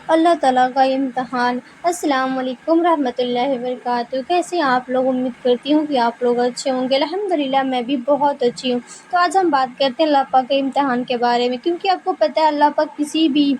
اللہ تعالیٰ کا امتحان۔ السلام علیکم رحمۃ اللہ وبرکاتہ۔ کیسے ہیں آپ لوگ؟ امید کرتی ہوں کہ آپ لوگ اچھے ہوں گے۔ الحمدللہ میں بھی بہت اچھی ہوں۔ تو آج ہم بات کرتے ہیں اللہ پاک کے امتحان کے بارے میں، کیونکہ آپ کو پتہ ہے اللہ پاک کسی بھی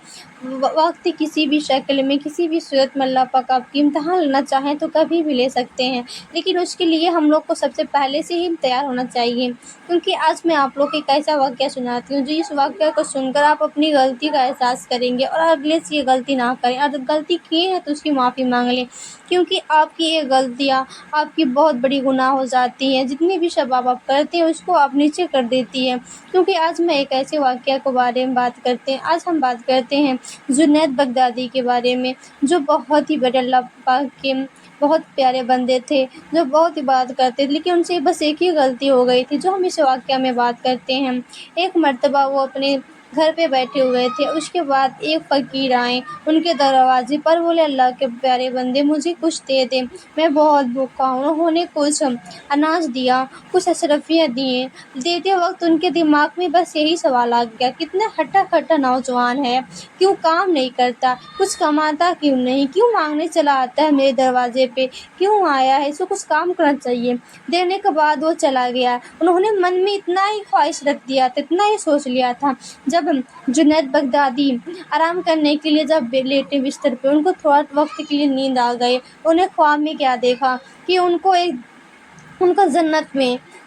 وقت، کسی بھی شکل میں، کسی بھی صورت میں اللہ پاک آپ کی امتحان لینا چاہیں تو کبھی بھی لے سکتے ہیں، لیکن اس کے لیے ہم لوگ کو سب سے پہلے سے ہی تیار ہونا چاہیے۔ کیونکہ آج میں آپ لوگ کو ایک ایسا واقعہ سناتی ہوں جس واقعہ کو سن کر آپ اپنی غلطی کا احساس کریں گے اور اگلے سے یہ غلطی نہ کریں، اور غلطی کی ہے تو اس کی معافی مانگ لیں، کیونکہ آپ کی یہ غلطیاں آپ کی بہت بڑی گناہ ہو جاتی ہیں۔ جتنی بھی شباب آپ کرتے ہیں اس کو آپ نیچے کر دیتی ہے۔ کیونکہ آج میں ایک ایسے واقعہ کے بارے میں بات کرتے ہیں۔ آج ہم بات کرتے ہیں جنید بغدادی کے بارے میں، جو بہت ہی بڑے اللہ پاک کے بہت پیارے بندے تھے، جو بہت عبادت کرتے تھے، لیکن ان سے بس ایک ہی غلطی ہو گئی تھی، جو ہم اس واقعہ میں بات کرتے ہیں۔ ایک مرتبہ وہ اپنے گھر پہ بیٹھے ہوئے تھے، اس کے بعد ایک فقیر آئے ان کے دروازے پر، بولے اللہ کے پیارے بندے مجھے کچھ دے دیں، میں بہت بھوکا ہوں۔ انہوں نے کچھ اناج دیا، کچھ اشرفیاں دیے۔ دیتے وقت ان کے دماغ میں بس یہی سوال آ گیا، کتنا ہٹا کھٹا نوجوان ہے، کیوں کام نہیں کرتا، کچھ کماتا کیوں نہیں، کیوں مانگنے چلا آتا ہے میرے دروازے پہ، کیوں آیا ہے، اس کو کچھ کام کرنا چاہیے۔ دینے کے بعد وہ چلا گیا۔ انہوں نے من میں اتنا ہی خواہش رکھ دیا تھا، اتنا ہی سوچ لیا تھا۔ جب جنید بغدادی آرام کرنے کے لیے جب لیٹے بستر پہ، ان کو تھوڑا وقت کے لیے نیند آ گئی۔ انہیں خواب میں کیا دیکھا کہ ان کو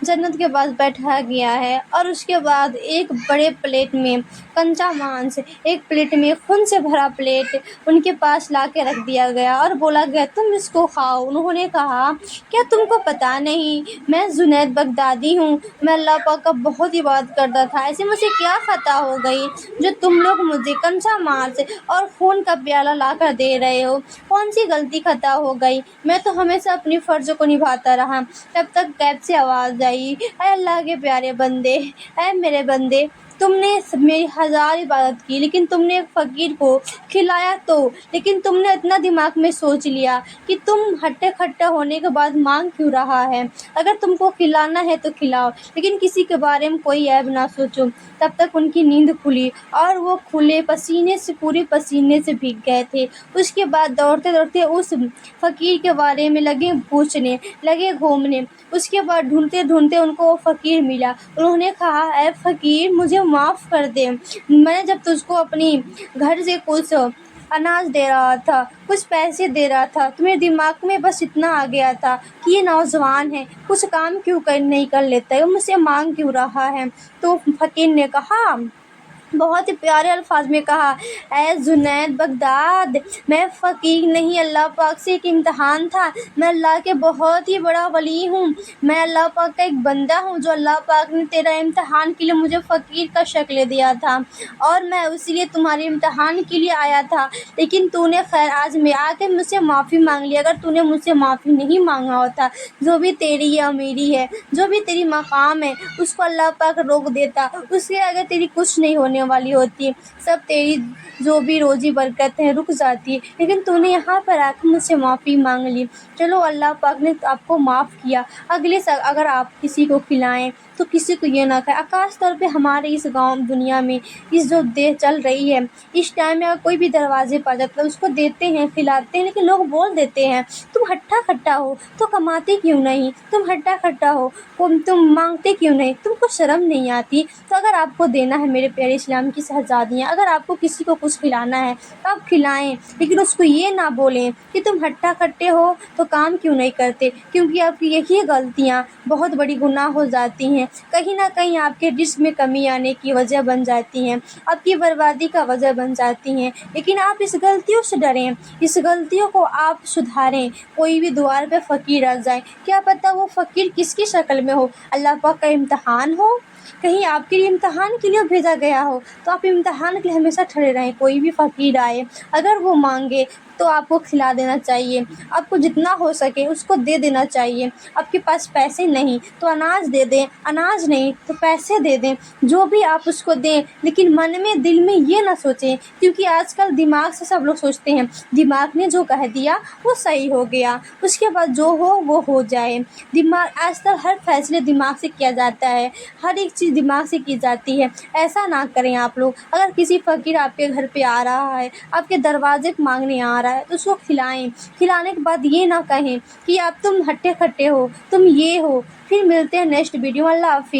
جنت کے پاس بیٹھا گیا ہے، اور اس کے بعد ایک بڑے پلیٹ میں کنچا مانس، ایک پلیٹ میں خون سے بھرا پلیٹ ان کے پاس لا کے رکھ دیا گیا اور بولا گیا تم اس کو کھاؤ۔ انہوں نے کہا کیا تم کو پتا نہیں میں جنید بغدادی ہوں، میں اللہ پاک کا بہت عبادت کرتا تھا، ایسے مجھے کیا خطا ہو گئی جو تم لوگ مجھے کنچا مانس اور خون کا پیالہ لا کر دے رہے ہو، کون سی غلطی خطا ہو گئی؟ میں تو ہمیشہ اپنی فرض کو نبھاتا رہا۔ تب تک غیب سے آواز آئی، اے اللہ کے پیارے بندے، اے میرے بندے، تم نے میری ہزار عبادت کی، لیکن تم نے ایک فقیر کو کھلایا تو، لیکن تم نے اتنا دماغ میں سوچ لیا کہ تم ہٹے کھٹے ہونے کے بعد مانگ کیوں رہا ہے؟ اگر تم کو کھلانا ہے تو کھلاؤ، لیکن کسی کے بارے میں کوئی عیب نہ سوچو۔ تب تک ان کی نیند کھلی اور وہ کھلے پسینے سے، پورے پسینے سے بھیگ گئے تھے۔ اس کے بعد دوڑتے دوڑتے اس فقیر کے بارے میں لگے پوچھنے، لگے گھومنے۔ اس کے بعد ڈھونڈتے ڈھونڈتے ان کو وہ فقیر ملا۔ انہوں نے کہا اے فقیر مجھے معاف کر دے، میں جب تجھ کو اپنی گھر سے کچھ اناج دے رہا تھا، کچھ پیسے دے رہا تھا، تمہیں دماغ میں بس اتنا آ گیا تھا کہ یہ نوجوان ہے، کچھ کام کیوں نہیں کر لیتا ہے، مجھ سے مانگ کیوں رہا ہے؟ تو فقیر نے کہا، بہت ہی پیارے الفاظ میں کہا، اے جنید بغداد، میں فقیر نہیں، اللہ پاک سے ایک امتحان تھا، میں اللہ کے بہت ہی بڑا ولی ہوں، میں اللہ پاک کا ایک بندہ ہوں، جو اللہ پاک نے تیرا امتحان کے لیے مجھے فقیر کا شکل دیا تھا، اور میں اسی لیے تمہارے امتحان کے لیے آیا تھا، لیکن تو نے خیر آج میں آ کے مجھ سے معافی مانگ لی۔ اگر تو نے مجھ سے معافی نہیں مانگا ہوتا، جو بھی تیری یا میری ہے، جو بھی تیری مقام ہے، اس کو اللہ پاک روک دیتا، اس کے آگے تیری کچھ نہیں ہونے والی ہوتی، سب تیری جو بھی روزی برکت ہے رک جاتی، لیکن تو نے یہاں پر آ کے مجھ سے معافی مانگ لی۔ چلو اللہ پاک نے آپ کو معاف کیا، اگلے سے اگر آپ کسی کو کھلائیں تو کسی کو یہ نہ کہیں۔ خاص طور پہ ہمارے اس گاؤں دنیا میں اس جو دیش چل رہی ہے، اس ٹائم میں اگر کوئی بھی دروازے پر جاتا ہے اس کو دیتے ہیں، کھلاتے ہیں، لیکن لوگ بول دیتے ہیں تم ہٹا کھٹا ہو تو کماتے کیوں نہیں، تم ہٹا کھٹا ہو تم مانگتے کیوں نہیں، تم کو شرم نہیں آتی؟ تو اگر آپ کو دینا ہے میرے پیارے اسلام کی شہزادیاں، اگر آپ کو کسی کو کچھ کھلانا ہے تو آپ کھلائیں، لیکن اس کو یہ نہ بولیں کہ تم ہٹا کھٹے ہو تو کام کیوں نہیں کرتے، کیونکہ آپ کی یہی غلطیاں بہت بڑی گناہ ہو جاتی ہیں، کہیں نہ کہیں آپ کے رزق میں کمی آنے کی وجہ بن جاتی ہیں، آپ کی بربادی کا وجہ بن جاتی ہیں۔ لیکن آپ اس غلطیوں سے ڈریں، اس غلطیوں کو آپ سدھاریں۔ کوئی بھی دوار پہ فقیر آ جائے، کیا پتہ وہ فقیر کس کی شکل میں ہو، اللہ پاک کا امتحان ہو، کہیں آپ کے لیے امتحان کے لیے بھیجا گیا ہو، تو آپ امتحان کے لیے ہمیشہ کھڑے رہیں۔ کوئی بھی فقیر آئے، اگر وہ مانگے تو آپ کو کھلا دینا چاہیے، آپ کو جتنا ہو سکے اس کو دے دینا چاہیے۔ آپ کے پاس پیسے نہیں تو اناج دے دیں، اناج نہیں تو پیسے دے دیں، جو بھی آپ اس کو دیں، لیکن من میں دل میں یہ نہ سوچیں، کیونکہ آج کل دماغ سے سب لوگ سوچتے ہیں، دماغ نے جو کہہ دیا وہ صحیح ہو گیا، اس کے بعد جو ہو وہ ہو جائے۔ آج کل ہر فیصلے دماغ سے کیا جاتا ہے، ہر ایک چیز دماغ سے کی جاتی ہے، ایسا نہ کریں آپ لوگ۔ اگر کسی فقیر آپ کے گھر پہ آ رہا ہے، آپ کے دروازے پہ مانگنے آ رہا ہے تو اس کو کھلائیں، کھلانے کے بعد یہ نہ کہیں کہ اب تم ہٹے کھٹے ہو، تم یہ ہو۔ پھر ملتے ہیں نیکسٹ ویڈیو، اللہ حافظ۔